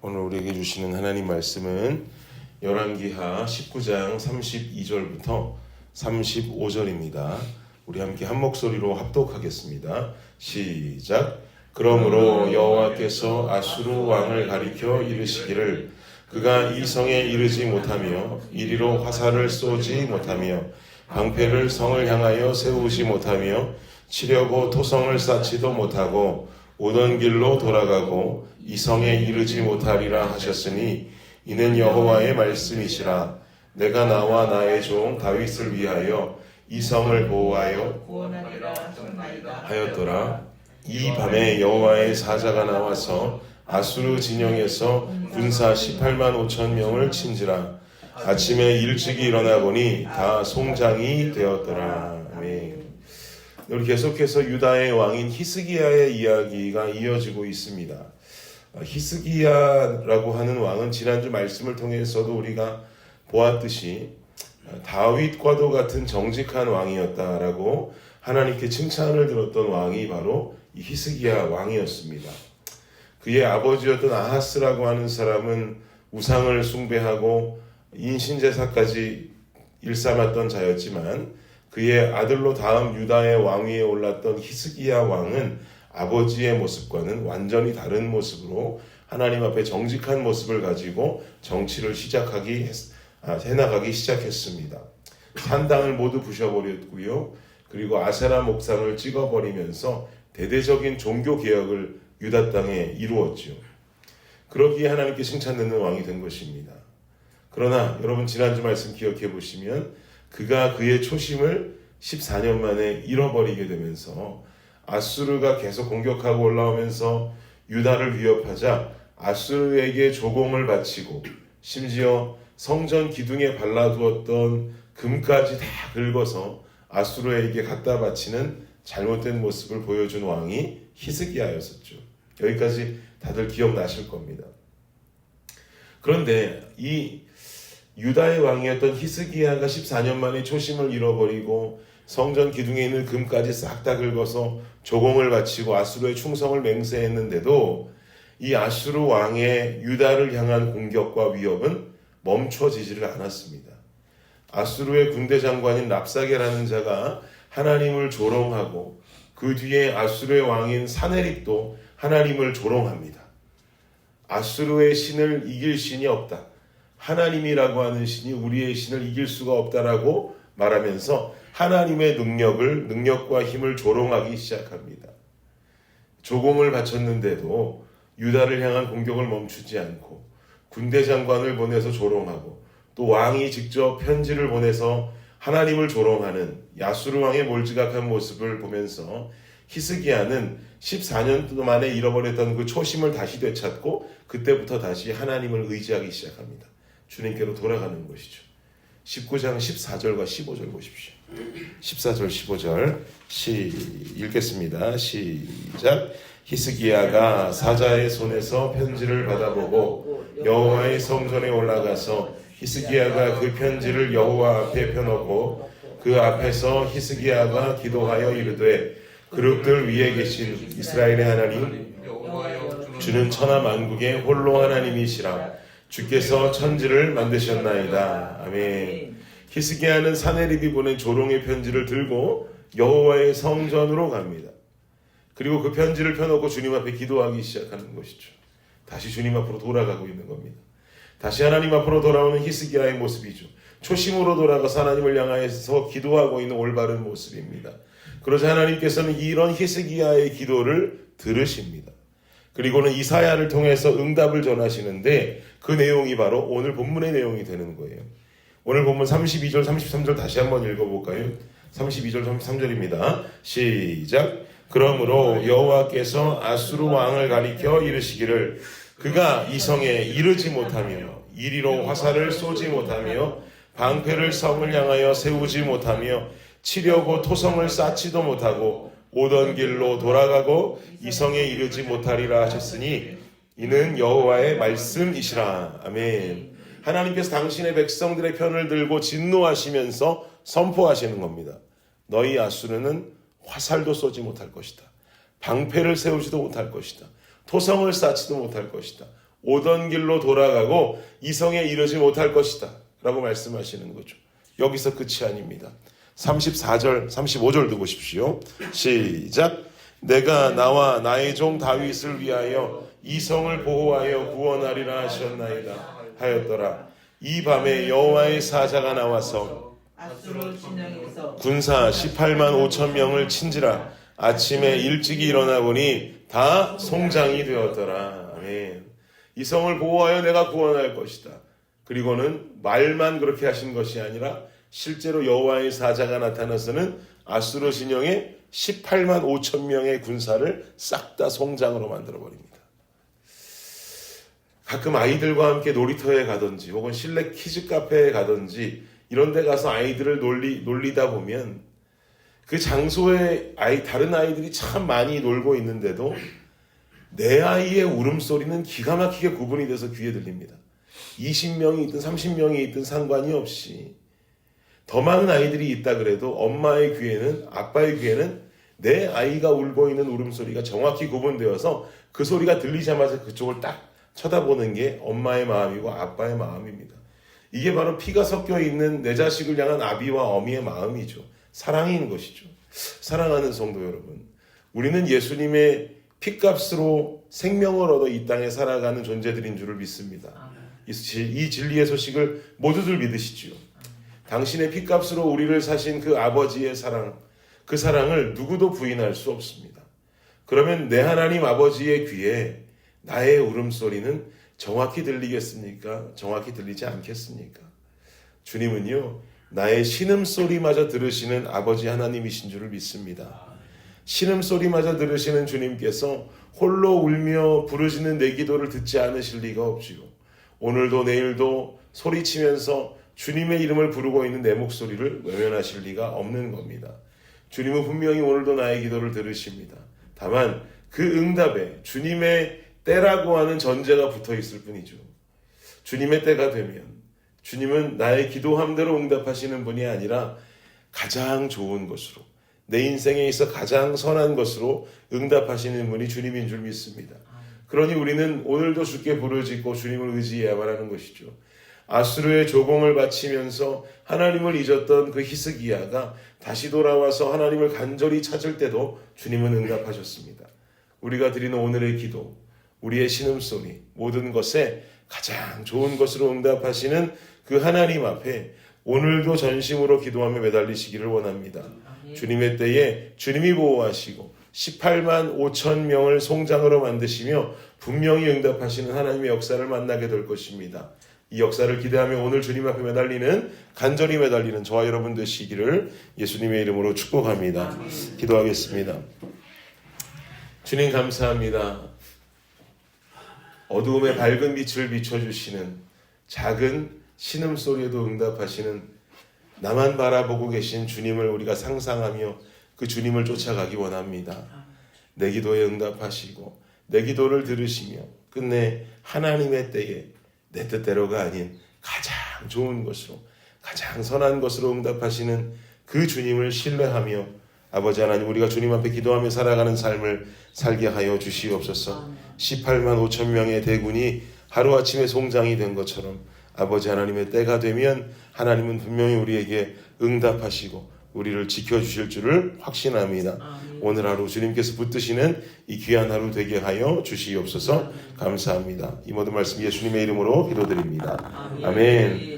오늘 우리에게 주시는 하나님 말씀은 열왕기하 19장 32절부터 35절입니다. 우리 함께 한 목소리로 합독하겠습니다. 시작. 그러므로 여호와께서 아수르 왕을 가리켜 이르시기를 그가 이 성에 이르지 못하며 이리로 화살을 쏘지 못하며 방패를 성을 향하여 세우지 못하며 치려고 토성을 쌓지도 못하고 오던 길로 돌아가고 이 성에 이르지 못하리라 하셨으니 이는 여호와의 말씀이시라. 내가 나와 나의 종 다윗을 위하여 이 성을 보호하여 구원하리라 하였더라. 이 밤에 여호와의 사자가 나와서 아수르 진영에서 군사 18만 5천 명을 친지라. 아침에 일찍이 일어나 보니 다 송장이 되었더라. 아멘. 우리 계속해서 유다의 왕인 히스기야의 이야기가 이어지고 있습니다. 히스기야라고 하는 왕은 지난주 말씀을 통해서도 우리가 보았듯이 다윗과도 같은 정직한 왕이었다라고 하나님께 칭찬을 들었던 왕이 바로 이 히스기야 왕이었습니다. 그의 아버지였던 아하스라고 하는 사람은 우상을 숭배하고 인신제사까지 일삼았던 자였지만 그의 아들로 다음 유다의 왕위에 올랐던 히스기야 왕은 아버지의 모습과는 완전히 다른 모습으로 하나님 앞에 정직한 모습을 가지고 정치를 해나가기 시작했습니다. 산당을 모두 부셔버렸고요. 그리고 아세라 목상을 찍어버리면서 대대적인 종교 개혁을 유다 땅에 이루었죠. 그러기에 하나님께 칭찬받는 왕이 된 것입니다. 그러나 여러분 지난주 말씀 기억해 보시면 그가 그의 초심을 14년 만에 잃어버리게 되면서 아수르가 계속 공격하고 올라오면서 유다를 위협하자 아수르에게 조공을 바치고 심지어 성전 기둥에 발라두었던 금까지 다 긁어서 아수르에게 갖다 바치는 잘못된 모습을 보여준 왕이 히스기야였었죠. 여기까지 다들 기억나실 겁니다. 그런데 이 유다의 왕이었던 히스기야가 14년 만에 초심을 잃어버리고 성전 기둥에 있는 금까지 싹 다 긁어서 조공을 바치고 아수르의 충성을 맹세했는데도 이 아수르 왕의 유다를 향한 공격과 위협은 멈춰지지를 않았습니다. 아수르의 군대 장관인 랍사게라는 자가 하나님을 조롱하고 그 뒤에 아수르의 왕인 사네립도 하나님을 조롱합니다. 아수르의 신을 이길 신이 없다. 하나님이라고 하는 신이 우리의 신을 이길 수가 없다라고 말하면서 하나님의 능력과 힘을 조롱하기 시작합니다. 조공을 바쳤는데도 유다를 향한 공격을 멈추지 않고 군대 장관을 보내서 조롱하고 또 왕이 직접 편지를 보내서 하나님을 조롱하는 아수르 왕의 몰지각한 모습을 보면서 히스기야는 14년 만에 잃어버렸던 그 초심을 다시 되찾고 그때부터 다시 하나님을 의지하기 시작합니다. 주님께로 돌아가는 것이죠. 19장 14절과 15절 보십시오. 14절 15절 읽겠습니다. 시작. 히스기야가 사자의 손에서 편지를 받아보고 여호와의 성전에 올라가서 히스기야가 그 편지를 여호와 앞에 펴놓고 그 앞에서 히스기야가 기도하여 이르되 그릇들 위에 계신 이스라엘의 하나님 주는 천하 만국의 홀로 하나님이시라. 주께서 천지를 만드셨나이다. 아멘. 히스기야는 사네립이 보낸 조롱의 편지를 들고 여호와의 성전으로 갑니다. 그리고 그 편지를 펴놓고 주님 앞에 기도하기 시작하는 것이죠. 다시 주님 앞으로 돌아가고 있는 겁니다. 다시 하나님 앞으로 돌아오는 히스기야의 모습이죠. 초심으로 돌아가서 하나님을 향해서 기도하고 있는 올바른 모습입니다. 그러자 하나님께서는 이런 히스기야의 기도를 들으십니다. 그리고는 이사야를 통해서 응답을 전하시는데 그 내용이 바로 오늘 본문의 내용이 되는 거예요. 오늘 본문 32절 33절 다시 한번 읽어볼까요? 32절 33절입니다. 시작. 그러므로 여호와께서 아수르 왕을 가리켜 이르시기를 그가 이 성에 이르지 못하며 이리로 화살을 쏘지 못하며 방패를 성을 향하여 세우지 못하며 치려고 토성을 쌓지도 못하고 오던 길로 돌아가고 이 성에 이르지 못하리라 하셨으니 이는 여호와의 말씀이시라. 아멘. 하나님께서 당신의 백성들의 편을 들고 진노하시면서 선포하시는 겁니다. 너희 아수르는 화살도 쏘지 못할 것이다. 방패를 세우지도 못할 것이다. 토성을 쌓지도 못할 것이다. 오던 길로 돌아가고 이성에 이르지 못할 것이다 라고 말씀하시는 거죠. 여기서 끝이 아닙니다. 34절 35절도 보십시오. 시작. 내가 나와 나의 종 다윗을 위하여 이성을 보호하여 구원하리라 하셨나이다 하였더라. 이 밤에 여호와의 사자가 나와서 아수르 진영에서 군사 18만 5천 명을 친지라. 아침에 일찍이 일어나 보니 다 송장이 되었더라. 아멘. 이성을 보호하여 내가 구원할 것이다. 그리고는 말만 그렇게 하신 것이 아니라 실제로 여호와의 사자가 나타나서는 아수르 진영의 18만 5천 명의 군사를 싹 다 송장으로 만들어버립니다. 가끔 아이들과 함께 놀이터에 가든지 혹은 실내 키즈 카페에 가든지 이런 데 가서 아이들을 놀리다 보면 그 장소에 다른 아이들이 참 많이 놀고 있는데도 내 아이의 울음소리는 기가 막히게 구분이 돼서 귀에 들립니다. 20명이 있든 30명이 있든 상관이 없이 더 많은 아이들이 있다 그래도 엄마의 귀에는, 아빠의 귀에는 내 아이가 울고 있는 울음소리가 정확히 구분되어서 그 소리가 들리자마자 그쪽을 딱 쳐다보는 게 엄마의 마음이고 아빠의 마음입니다. 이게 바로 피가 섞여 있는 내 자식을 향한 아비와 어미의 마음이죠. 사랑인 것이죠. 사랑하는 성도 여러분, 우리는 예수님의 피값으로 생명을 얻어 이 땅에 살아가는 존재들인 줄을 믿습니다. 이 진리의 소식을 모두들 믿으시지요. 당신의 피값으로 우리를 사신 그 아버지의 사랑, 그 사랑을 누구도 부인할 수 없습니다. 그러면 내 하나님 아버지의 귀에 나의 울음소리는 정확히 들리겠습니까? 정확히 들리지 않겠습니까? 주님은요, 나의 신음소리마저 들으시는 아버지 하나님이신 줄을 믿습니다. 신음소리마저 들으시는 주님께서 홀로 울며 부르짖는 내 기도를 듣지 않으실 리가 없지요. 오늘도 내일도 소리치면서 주님의 이름을 부르고 있는 내 목소리를 외면하실 리가 없는 겁니다. 주님은 분명히 오늘도 나의 기도를 들으십니다. 다만 그 응답에 주님의 때라고 하는 전제가 붙어 있을 뿐이죠. 주님의 때가 되면 주님은 나의 기도함대로 응답하시는 분이 아니라 가장 좋은 것으로, 내 인생에 있어 가장 선한 것으로 응답하시는 분이 주님인 줄 믿습니다. 그러니 우리는 오늘도 주께 부르짖고 주님을 의지해야만 하는 것이죠. 아수르의 조공을 바치면서 하나님을 잊었던 그 히스기야가 다시 돌아와서 하나님을 간절히 찾을 때도 주님은 응답하셨습니다. 우리가 드리는 오늘의 기도, 우리의 신음소리, 모든 것에 가장 좋은 것으로 응답하시는 그 하나님 앞에 오늘도 전심으로 기도하며 매달리시기를 원합니다. 주님의 때에 주님이 보호하시고 18만 5천 명을 송장으로 만드시며 분명히 응답하시는 하나님의 역사를 만나게 될 것입니다. 이 역사를 기대하며 오늘 주님 앞에 간절히 매달리는 저와 여러분 되시기를 예수님의 이름으로 축복합니다. 기도하겠습니다. 주님 감사합니다. 어두움에 밝은 빛을 비춰주시는 작은 신음소리에도 응답하시는 나만 바라보고 계신 주님을 우리가 상상하며 그 주님을 쫓아가기 원합니다. 내 기도에 응답하시고 내 기도를 들으시며 끝내 하나님의 때에 내 뜻대로가 아닌 가장 좋은 것으로, 가장 선한 것으로 응답하시는 그 주님을 신뢰하며 아버지 하나님, 우리가 주님 앞에 기도하며 살아가는 삶을 살게 하여 주시옵소서. 18만 5천 명의 대군이 하루아침에 송장이 된 것처럼 아버지 하나님의 때가 되면 하나님은 분명히 우리에게 응답하시고 우리를 지켜주실 줄을 확신합니다. 오늘 하루 주님께서 붙드시는 이 귀한 하루 되게 하여 주시옵소서. 감사합니다. 이 모든 말씀 예수님의 이름으로 기도드립니다. 아멘.